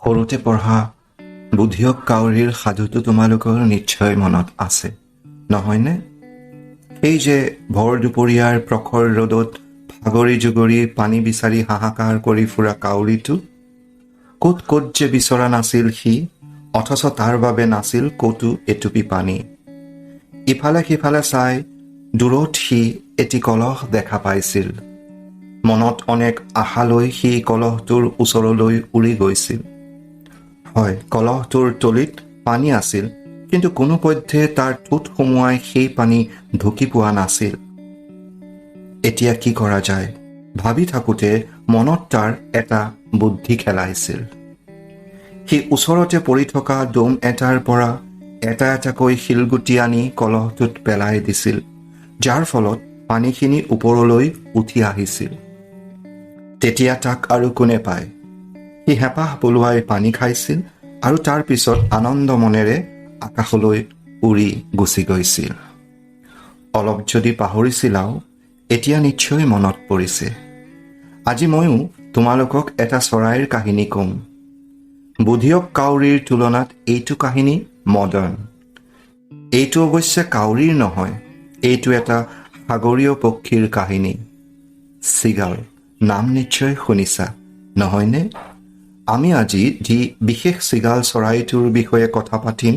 সৰুতে পঢ়া বুধিয়ক কাউৰীৰ সাধুটো তোমালোকৰ নিশ্চয় মনত আছে, নহয়নে? সেই যে ভৰ দুপৰীয়াৰ প্ৰখৰ ৰ'দত ভাগৰি জুগৰি পানী বিচাৰি হাহাকাৰ কৰি ফুৰা কাউৰীটো, ক'ত ক'ত যে বিচৰা নাছিল সি, অথচ তাৰ বাবে নাছিল ক'তো এটুপি পানী। ইফালে সিফালে চাই দূৰত সি এটি কলহ দেখা পাইছিল। মনত অনেক আশা লৈ সি কলহটোৰ ওচৰলৈ উৰি গৈছিল। হয়, কলহটোৰ তলিত পানী আছিল, কিন্তু কোনোপধ্যে তাৰ ঠোঁট সুমুৱাই সেই পানী ঢুকি পোৱা নাছিল। এতিয়া কি কৰা যায় ভাবি থাকোঁতে মনত তাৰ এটা বুদ্ধি খেলাইছিল। সি ওচৰতে পৰি থকা দম এটাৰ পৰা এটা এটাকৈ শিলগুটি আনি কলহটোত পেলাই দিছিল, যাৰ ফলত পানীখিনি ওপৰলৈ উঠি আহিছিল। তেতিয়া তাক আৰু কোনে পায়? সি হেঁপাহ পলুৱাই পানী খাইছিল আৰু তাৰ পিছত আনন্দ মনেৰে আকাশলৈ উৰি গুচি গৈছিল। অলপ যদি পাহৰিছিলাও, এতিয়া নিশ্চয় মনত পৰিছে। আজি ময়ো তোমালোকক এটা চৰাইৰ কাহিনী ক'ম। বুধিয়ক কাউৰীৰ তুলনাত এইটো কাহিনী মডাৰ্ণ। এইটো অৱশ্যে কাউৰীৰ নহয়, এইটো এটা সাগৰীয় পক্ষীৰ কাহিনী। চিগাল নাম নিশ্চয় শুনিছা, নহয়নে? আমি আজি যি বিশেষ চিগাল চৰাইটোৰ বিষয়ে কথা পাতিম,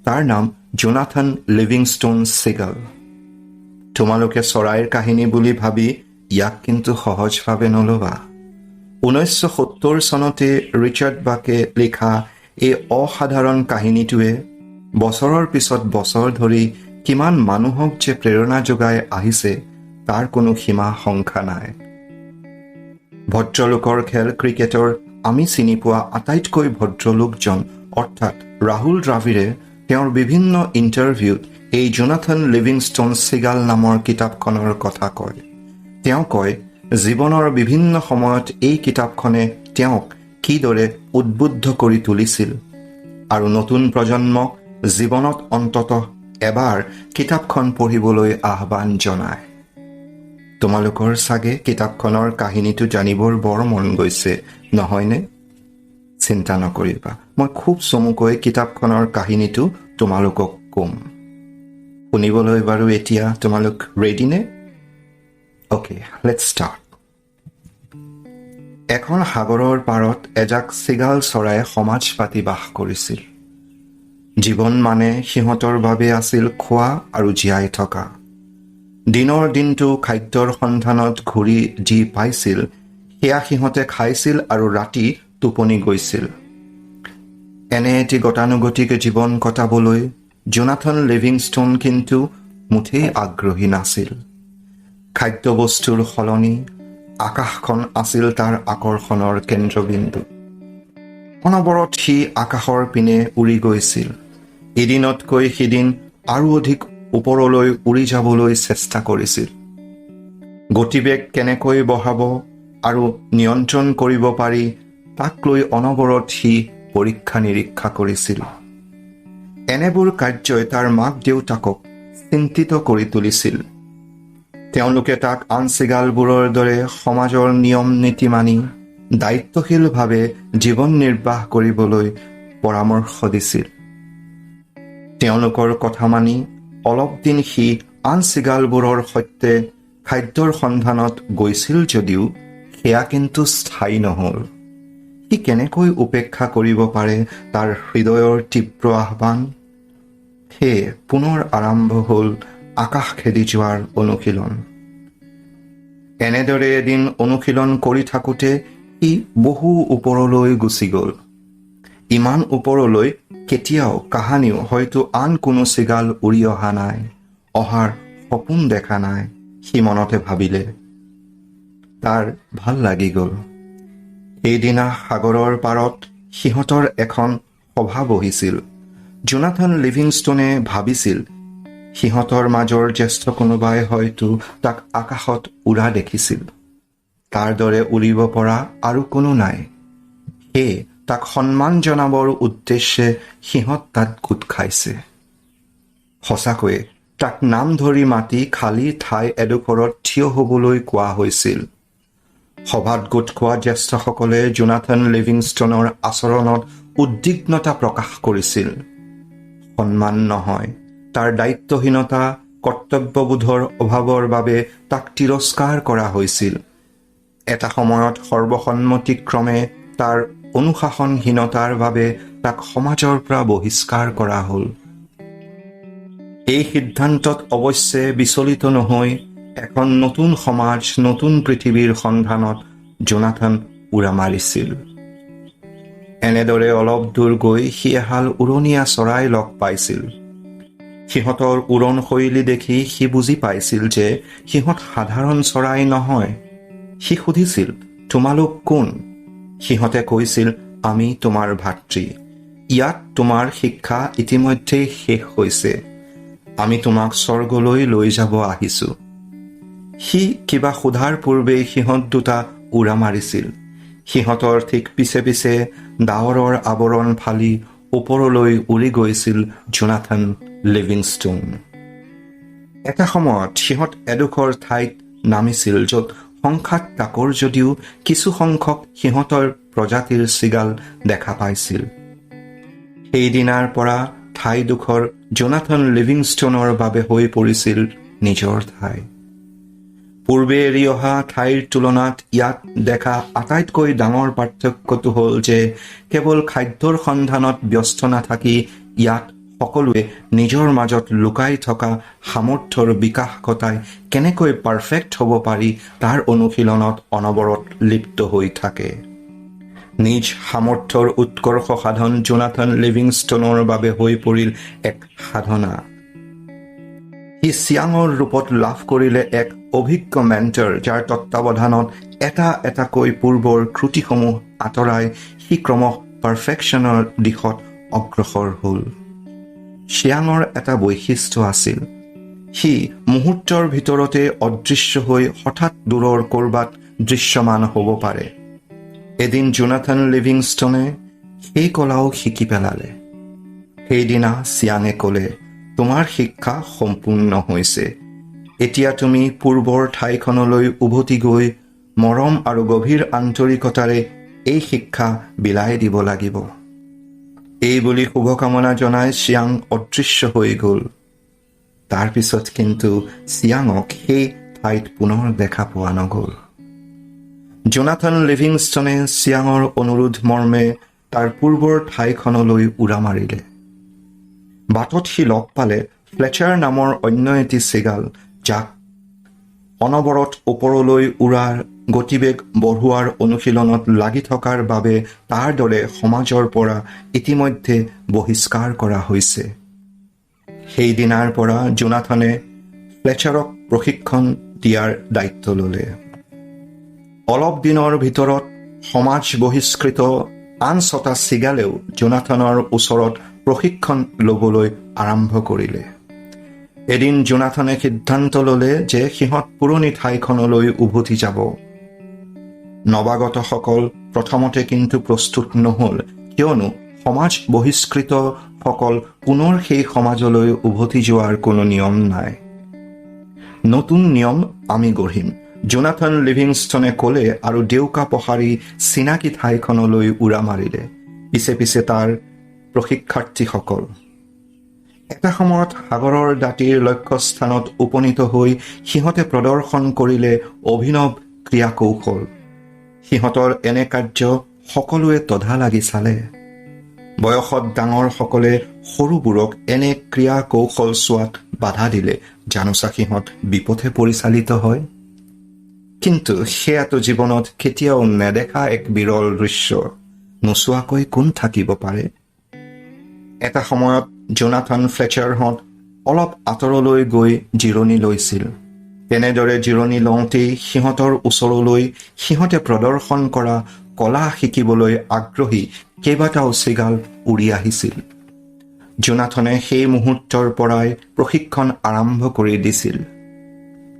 তাৰ নাম জোনাথন লিভিংষ্টন চিগাল। তোমালোকে চৰাইৰ কাহিনী বুলি ভাবি ইয়াক কিন্তু সহজভাৱে নল'বা। 1970 চনতে ৰিচাৰ্ড বাকে লিখা এই অসাধাৰণ কাহিনীটোৱে বছৰৰ পিছত বছৰ ধৰি কিমান মানুহক যে প্ৰেৰণা যোগাই আহিছে তাৰ কোনো সীমা সংখ্যা নাই। ভদ্ৰলোকৰ খেল ক্ৰিকেটৰ আমি চিনি পোৱা আটাইতকৈ ভদ্ৰলোকজন অৰ্থাৎ ৰাহুল দ্ৰাৱিড়ে তেওঁৰ বিভিন্ন ইণ্টাৰভিউত এই জোনাথন লিভিংষ্টন চিগাল নামৰ কিতাপখনৰ কথা কয়। তেওঁ কয়, জীৱনৰ বিভিন্ন সময়ত এই কিতাপখনে তেওঁক কিদৰে উদ্বুদ্ধ কৰি তুলিছিল আৰু নতুন প্ৰজন্মক জীৱনত অন্ততঃ এবাৰ কিতাপখন পঢ়িবলৈ আহ্বান জনায়। তোমালোকৰ চাগে কিতাপখনৰ কাহিনীটো জানিবৰ বৰ মন গৈছে, নহয়নে? চিন্তা নকৰিবা, মই খুব চমুকৈ কিতাপখনৰ কাহিনীটো তোমালোকক ক'ম। শুনিবলৈ বাৰু এতিয়া তোমালোক ৰেডিনে? Okay, let's start. এখন সাগৰৰ পাৰত এজাক চিগাল চৰায়ে সমাজ পাতি বাস কৰিছিল। জীৱন মানে সিহঁতৰ বাবে আছিল খোৱা আৰু জীয়াই থকা। দিনৰ দিনটো খাদ্যৰ সন্ধানত ঘূৰি যি পাইছিল সেয়া সিহঁতে খাইছিল আৰু ৰাতি টোপনি গৈছিল। এনে এটি গতানুগতিক জীৱন কটাবলৈ জোনাথন লিভিংষ্টন কিন্তু মুঠেই আগ্ৰহী নাছিল। খাদ্যবস্তুৰ সলনি আকাশখন আছিল তাৰ আকৰ্ষণৰ কেন্দ্ৰবিন্দু। অনবৰত সি আকাশৰ পিনে উৰি গৈছিল। এদিনতকৈ সিদিন আৰু অধিক ওপৰলৈ উৰি যাবলৈ চেষ্টা কৰিছিল। গতিবেগ কেনেকৈ বঢ়াব আৰু নিয়ন্ত্ৰণ কৰিব পাৰি তাক লৈ অনবৰত সি পৰীক্ষা নিৰীক্ষা কৰিছিল। এনেবোৰ কাৰ্যই তাৰ মাক দেউতাকক চিন্তিত কৰি তুলিছিল। তেওঁলোকে তাক আন চিগালবোৰৰ দৰে সমাজৰ নিয়ম নীতি মানি দায়িত্বশীলভাৱে জীৱন নিৰ্বাহ কৰিবলৈ পৰামৰ্শ দিছিল। তেওঁলোকৰ কথা মানি অলপ দিন সি আন চিগালবোৰৰ সৈতে খাদ্যৰ সন্ধানত গৈছিল যদিও সেয়া কিন্তু স্থায়ী নহ'ল। সি কেনেকৈ উপেক্ষা কৰিব পাৰে তাৰ হৃদয়ৰ তীব্ৰ আহ্বান? সেয়ে পুনৰ আৰম্ভ হ'ল আকাশ খেদি যোৱাৰ অনুশীলন। এনেদৰে এদিন অনুশীলন কৰি থাকোঁতে সি বহু ওপৰলৈ গুচি গ'ল। ইমান ওপৰলৈ কেতিয়াও কাহানিও হয়তো আন কোনো চিগাল উৰি অহা নাই, অহাৰ সপোন দেখা নাই, সি মনতে ভাবিলে। তাৰ ভাল লাগি গ'ল। সেইদিনা সাগৰৰ পাৰত সিহঁতৰ এখন সভা বহিছিল। জোনাথন লিভিংষ্টনে ভাবিছিল সিহঁতৰ মাজৰ জ্যেষ্ঠ কোনোবাই হয়তো তাক আকাশত উৰা দেখিছিল। তাৰ দৰে উৰিব পৰা আৰু কোনো নাই। সেয়ে তাক সন্মান জনাবৰ উদ্দেশ্যে সিহঁত তাত গোট খাইছে। সঁচাকৈয়ে তাক নাম ধৰি মাতি খালী ঠাই এডোখৰত থিয় হ'বলৈ কোৱা হৈছিল। সভাত গোট খোৱা জ্যেষ্ঠসকলে জোনাথন লিভিংষ্টনৰ আচৰণত উদ্বিগ্নতা প্ৰকাশ কৰিছিল। সন্মান নহয়, তাৰ দায়িত্বহীনতা, কৰ্তব্যবোধৰ অভাৱৰ বাবে তাক তিৰস্কাৰ কৰা হৈছিল। এটা সময়ত সৰ্বসন্মতিক্ৰমে তাৰ অনুশাসনহীনতাৰ বাবে তাক সমাজৰ পৰা বহিষ্কাৰ কৰা হ'ল। এই সিদ্ধান্তত অৱশ্যে বিচলিত নহৈ এখন নতুন সমাজ, নতুন পৃথিৱীৰ সন্ধানত জোনাথন উৰা মাৰিছিল। এনেদৰে অলপ দূৰ গৈ সি এহাল উৰণীয়া চৰাই লগ পাইছিল। সিহঁতৰ উৰণ শৈলী দেখি সি বুজি পাইছিল যে সিহঁত সাধাৰণ চৰাই নহয়। সি সুধিছিল, তোমালোক কোন? সিহঁতে কৈছিল, আমি তোমাৰ ভাতৃ। ইয়াত তোমাৰ শিক্ষা ইতিমধ্যেই শেষ হৈছে। আমি তোমাক স্বৰ্গলৈ লৈ যাব আহিছো। সি কিবা সোধাৰ পূৰ্বেই সিহঁত দুটা উৰা মাৰিছিল। সিহঁতৰ ঠিক পিছে পিছে ডাৱৰৰ আৱৰণ ফালি ওপৰলৈ উৰি গৈছিল জোনাথন লিভিংষ্টন। এটা সময়ত সিহঁত এডোখৰ ঠাইত নামিছিল য'ত সংখ্যাত তাকৰ যদিও কিছু সংখ্যক সিহঁতৰ প্ৰজাতিৰ চিগাল দেখা পাইছিল। সেইদিনাৰ পৰা ঠাইডোখৰ জোনাথন লিভিংষ্টনৰ বাবে হৈ পৰিছিল নিজৰ ঠাই। পূৰ্বে এৰি অহা ঠাইৰ তুলনাত ইয়াত দেখা আটাইতকৈ ডাঙৰ পাৰ্থক্যটো হ'ল যে কেৱল খাদ্যৰ সন্ধানত ব্যস্ত নাথাকি ইয়াত সকলোৱে নিজৰ মাজত লুকাই থকা সামৰ্থ্যৰ বিকাশ ঘটাই কেনেকৈ পাৰফেক্ট হ'ব পাৰি তাৰ অনুশীলনত অনবৰত লিপ্ত হৈ থাকে। নিজ সামৰ্থ্যৰ উৎকৰ্ষ সাধন জোনাথন লিভিংষ্টনৰ বাবে হৈ পৰিল এক সাধনা। সি চিয়াঙৰ ৰূপত লাভ কৰিলে এক অভিজ্ঞ মেণ্টৰ, যাৰ তত্বাৱধানত এটা এটাকৈ পূৰ্বৰ ত্ৰুটিসমূহ আঁতৰাই সি ক্ৰমশ পাৰফেকশ্যনৰ দিশত অগ্ৰসৰ হ'ল। চিয়াঙৰ এটা বৈশিষ্ট্য আছিল, সি মুহূৰ্তৰ ভিতৰতে অদৃশ্য হৈ হঠাৎ দূৰৰ ক'ৰবাত দৃশ্যমান হ'ব পাৰে। এদিন জোনাথন লিভিংষ্টনে সেই কলাও শিকি পেলালে। সেইদিনা চিয়াঙে ক'লে, তোমাৰ শিক্ষা সম্পূৰ্ণ হৈছে। এতিয়া তুমি পূৰ্বৰ ঠাইখনলৈ উভতি গৈ মৰম আৰু গভীৰ আন্তৰিকতাৰে এই শিক্ষা বিলাই দিব লাগিব। এই বুলি শুভকামনা জনাই চিয়াং অদৃশ্য হৈ গ'ল। তাৰ পিছত কিন্তু চিয়াঙক সেই ঠাইত পুনৰ দেখা পোৱা নগ'ল। জোনাথন লিভিংষ্টনে চিয়াঙৰ অনুৰোধ মৰ্মে তাৰ পূৰ্বৰ ঠাইখনলৈ উৰা মাৰিলে। বাটত সি লগ পালে ফ্লেচাৰ নামৰ অন্য এটি চিগাল, যাক অনবৰত ওপৰলৈ উৰাৰ গতিবেগ বঢ়োৱাৰ অনুশীলনত লাগি থকাৰ বাবে তাৰ দৰে সমাজৰ পৰা ইতিমধ্যে বহিষ্কাৰ কৰা হৈছে। সেইদিনাৰ পৰা জোনাথনে ফ্লেচাৰক প্ৰশিক্ষণ দিয়াৰ দায়িত্ব ল'লে। অলপ দিনৰ ভিতৰত সমাজ বহিষ্কৃত আন 6টা চিগালেও জোনাথনৰ ওচৰত প্ৰশিক্ষণ ল'বলৈ আৰম্ভ কৰিলে। এদিন জোনাথনে সিদ্ধান্ত ল'লে যে সিহঁত পুৰণি ঠাইখনলৈ উভতি যাব। নৱাগতসকল প্ৰথমতে কিন্তু প্ৰস্তুত নহ'ল, কিয়নো সমাজ বহিষ্কৃতসকল পুনৰ সেই সমাজলৈ উভতি যোৱাৰ কোনো নিয়ম নাই। নতুন নিয়ম আমি গঢ়িম, জোনাথন লিভিংষ্টনে ক'লে আৰু ডেউকা পহাৰি চিনাকি ঠাইখনলৈ উৰা মাৰিলে। পিছে পিছে তাৰ প্ৰশিক্ষাৰ্থীসকল। এটা সময়ত সাগৰৰ দাঁতিৰ লক্ষ্যস্থানত উপনীত হৈ সিহঁতে প্ৰদৰ্শন কৰিলে অভিনৱ ক্ৰিয়া কৌশল। সিহঁতৰ এনে কাৰ্য সকলোৱে তধা লাগি চালে। বয়সত ডাঙৰসকলে সৰুবোৰক এনে ক্ৰিয়া কৌশল চোৱাত বাধা দিলে জানোচা সিহঁত বিপথে পৰিচালিত হয়। কিন্তু সেয়াটো জীৱনত কেতিয়াও নেদেখা এক বিৰল দৃশ্য। নোচোৱাকৈ কোন থাকিব পাৰে? এটা সময়ত জোনাথন ফ্লেচাৰহঁত অলপ আঁতৰলৈ গৈ জিৰণি লৈছিল। তেনেদৰে জিৰণি লওঁতেই সিহঁতৰ ওচৰলৈ সিহঁতে প্ৰদৰ্শন কৰা কলা শিকিবলৈ আগ্ৰহী কেইবাটাও চিগাল উৰি আহিছিল। জোনাথনে সেই মুহূৰ্তৰ পৰাই প্ৰশিক্ষণ আৰম্ভ কৰি দিছিল।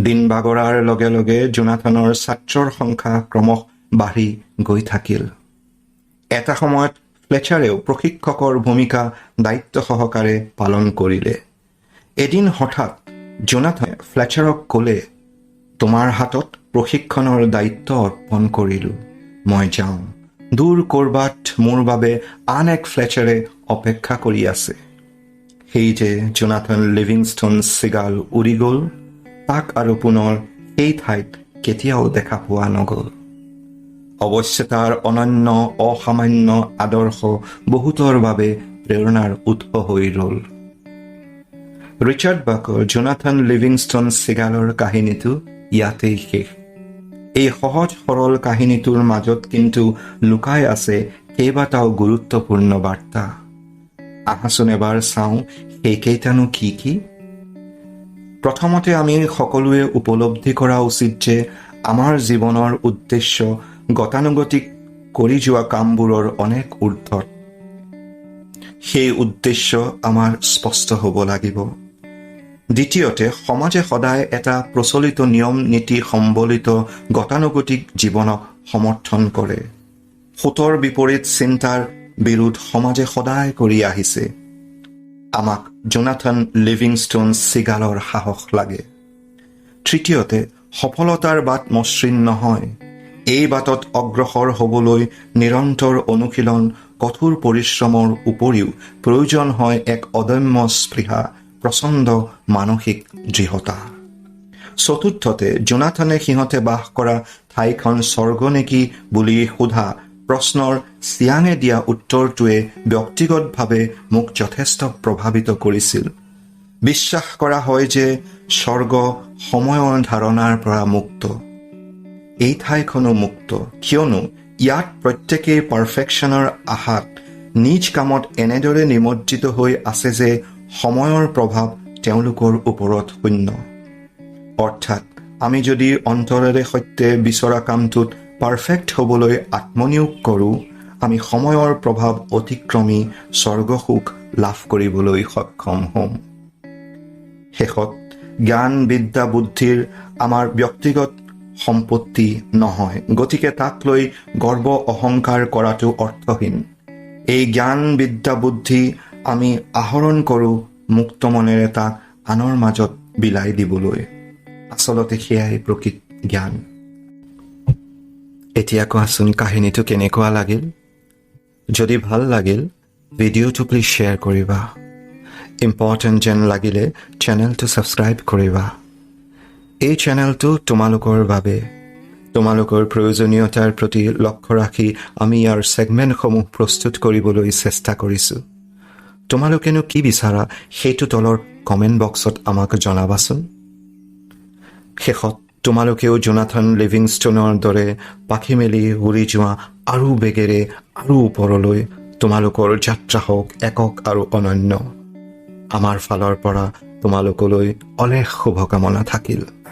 দিন বাগৰাৰ লগে লগে জোনাথনৰ ছাত্ৰৰ সংখ্যা ক্ৰমশ বাঢ়ি গৈ থাকিল। এটা সময়ত ফ্লেচাৰেও প্ৰশিক্ষকৰ ভূমিকা দায়িত্ব সহকাৰে পালন কৰিলে। এদিন হঠাৎ জোনাথনে ফ্লেচাৰক ক'লে, তোমাৰ হাতত প্ৰশিক্ষণৰ দায়িত্ব অৰ্পণ কৰিলোঁ। মই যাওঁ। দূৰ ক'ৰবাত মোৰ বাবে আন এক ফ্লেচাৰে অপেক্ষা কৰি আছে। সেই যে জোনাথন লিভিংষ্টন ছিগাল উৰি গ'ল, তাক আৰু পুনৰ সেই ঠাইত কেতিয়াও দেখা পোৱা নগ'ল। অৱশ্যে তাৰ অনন্য অসামান্য আদৰ্শ বহুতৰ বাবে প্ৰেৰণাৰ উৎস হৈ ৰ'ল। ৰিচাৰ্ড বাকৰ জোনাথন লিভিংষ্টন ছিগালৰ কাহিনীটো ইয়াতেই শেষ। এই সহজ সৰল কাহিনীটোৰ মাজত কিন্তু লুকাই আছে কেইবাটাও গুৰুত্বপূৰ্ণ বাৰ্তা। আহাচোন এবাৰ চাওঁ সেইকেইটানো কি কি। প্ৰথমতে আমি সকলোৱে উপলব্ধি কৰা উচিত যে আমাৰ জীৱনৰ উদ্দেশ্য গতানুগতিক কৰি যোৱা কামবোৰৰ অনেক ঊৰ্ধত। সেই উদ্দেশ্য আমাৰ স্পষ্ট হ'ব লাগিব। দ্বিতীয়তে, সমাজে সদায় এটা প্ৰচলিত নিয়ম নীতি সম্বলিত গতানুগতিক জীৱনক সমৰ্থন কৰে। সোঁতৰ বিপৰীত চিন্তাৰ বিৰোধ সমাজে সদায় কৰি আহিছে। আমাক জোনাথন লিভিংষ্টন ছিগালৰ সাহস লাগে। তৃতীয়তে, সফলতাৰ বাট মসৃণ নহয়। এই বাটত অগ্ৰসৰ হ'বলৈ নিৰন্তৰ অনুশীলন, কঠোৰ পৰিশ্ৰমৰ উপৰিও প্ৰয়োজন হয় এক অদম্য স্পৃহা, প্ৰচণ্ড মানসিক দৃঢ়তা। চতুৰ্থতে, জোনাথনে সিহঁতে বাস কৰা ঠাইখন স্বৰ্গ নেকি বুলি সোধা প্ৰশ্নৰ চিয়াঙে দিয়া উত্তৰটোৱে ব্যক্তিগতভাৱে মোক যথেষ্ট প্ৰভাৱিত কৰিছিল। বিশ্বাস কৰা হয় যে স্বৰ্গ সময়ৰ ধাৰণাৰ পৰা মুক্ত। এই ঠাইখনো মুক্ত, কিয়নো ইয়াত প্ৰত্যেকেই পাৰফেকশ্যনৰ আশাত নিজ কামত এনেদৰে নিমজ্জিত হৈ আছে যে সময়ৰ প্ৰভাৱ তেওঁলোকৰ ওপৰত শূন্য। অৰ্থাৎ আমি যদি অন্তৰেৰে সৈতে বিচৰা কামটোত পাৰফেক্ট হ'বলৈ আত্মনিয়োগ কৰোঁ, আমি সময়ৰ প্ৰভাৱ অতিক্ৰমি স্বৰ্গসুখ লাভ কৰিবলৈ সক্ষম হ'ম। শেষত, জ্ঞান বিদ্যা বুদ্ধিৰ আমাৰ ব্যক্তিগত সম্পত্তি নহয়, গতিকে তাক লৈ গৰ্ব অহংকাৰ কৰাটো অৰ্থহীন। এই জ্ঞান বিদ্যা বুদ্ধি আমি আহৰণ কৰোঁ মুক্ত মনেৰে তাক আনৰ মাজত বিলাই দিবলৈ। আচলতে সেয়াই প্ৰকৃত জ্ঞান। এতিয়া কোৱাচোন কাহিনীটো কেনেকুৱা লাগিল? যদি ভাল লাগিল, ভিডিঅ'টো প্লিজ শ্বেয়াৰ কৰিবা। ইম্পৰ্টেণ্ট যেন লাগিলে চেনেলটো ছাবস্ক্ৰাইব কৰিবা। এই চেনেলটো তোমালোকৰ বাবে। তোমালোকৰ প্ৰয়োজনীয়তাৰ প্ৰতি লক্ষ্য ৰাখি আমি ইয়াৰ ছেগমেণ্টসমূহ প্ৰস্তুত কৰিবলৈ চেষ্টা কৰিছোঁ। তোমালোকেনো কি বিচাৰা সেইটো তলৰ কমেণ্ট বক্সত আমাক জনাবাচোন। শেষত তোমালোকেও জোনাথন লিভিংষ্টনৰ দৰে পাখি মেলি উৰি যোৱা আৰু বেগেৰে আৰু ওপৰলৈ তোমালোকৰ যাত্ৰা হওক একক আৰু অনন্য। আমাৰ ফালৰ পৰা তোমালোকলৈ অলেখ শুভকামনা থাকিল।